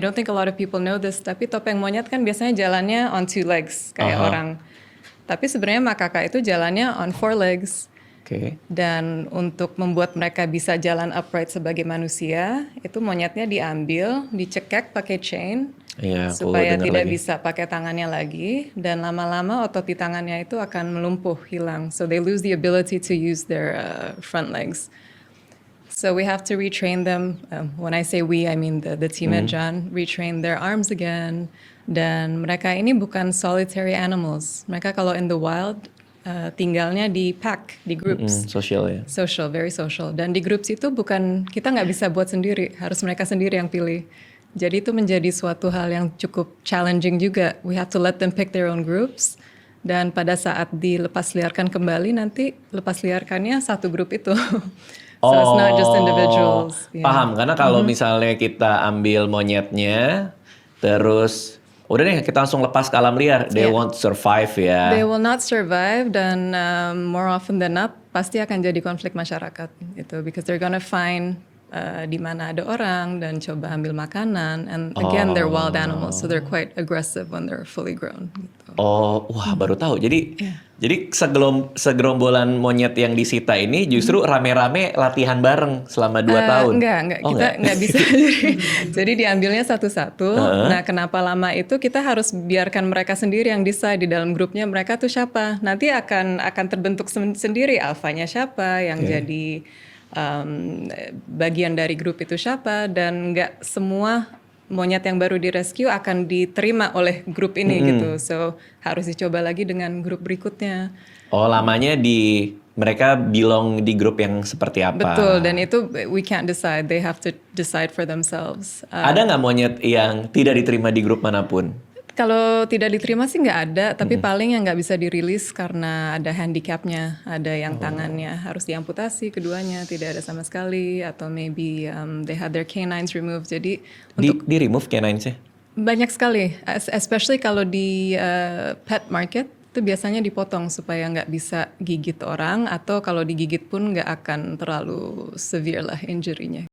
don't think a lot of people know this, tapi topeng monyet kan biasanya jalannya on 2 legs kayak orang. Tapi sebenarnya makaka itu jalannya on 4 legs. Dan untuk membuat mereka bisa jalan upright sebagai manusia, itu monyetnya diambil, dicekek pakai chain, supaya tidak bisa pakai tangannya lagi, dan lama-lama otot di tangannya itu akan melumpuh, hilang. So they lose the ability to use their front legs. So we have to retrain them. When I say we, I mean the team at John, retrain their arms again. Dan mereka ini bukan solitary animals. Mereka kalau in the wild, tinggalnya di pack, di groups. Social ya. Social, very social. Dan di groups itu bukan, kita nggak bisa buat sendiri, harus mereka sendiri yang pilih. Jadi itu menjadi suatu hal yang cukup challenging juga. We have to let them pick their own groups. Dan pada saat dilepas liarkan kembali, nanti lepas liarkannya satu grup itu. So it's not just individuals. Paham, karena kalau misalnya kita ambil monyetnya, terus udah deh kita langsung lepas ke alam liar, they won't survive ya. They will not survive, dan more often than not pasti akan jadi konflik masyarakat itu, because they're gonna find di mana ada orang dan coba ambil makanan, and again they're wild animals, so they're quite aggressive when they're fully grown. Gitu. Wah baru tahu. Jadi segerombolan monyet yang disita ini justru rame-rame latihan bareng selama 2 tahun. Enggak, kita nggak bisa. Jadi diambilnya satu-satu. Nah, kenapa lama itu kita harus biarkan mereka sendiri yang decide di dalam grupnya mereka tuh siapa. Nanti akan terbentuk sendiri alfanya siapa, yang jadi bagian dari grup itu siapa, dan nggak semua monyet yang baru direscue akan diterima oleh grup ini gitu. So harus dicoba lagi dengan grup berikutnya. Lamanya mereka belong di grup yang seperti apa? Betul, dan itu we can't decide, they have to decide for themselves. Ada nggak monyet yang tidak diterima di grup manapun? Kalau tidak diterima sih nggak ada, tapi paling yang nggak bisa dirilis karena ada handicapnya, ada yang tangannya harus diamputasi keduanya, tidak ada sama sekali, atau maybe they had their canines removed. Jadi untuk di remove canines-nya? Banyak sekali, especially kalau di pet market itu biasanya dipotong supaya nggak bisa gigit orang, atau kalau digigit pun nggak akan terlalu severe lah injury-nya.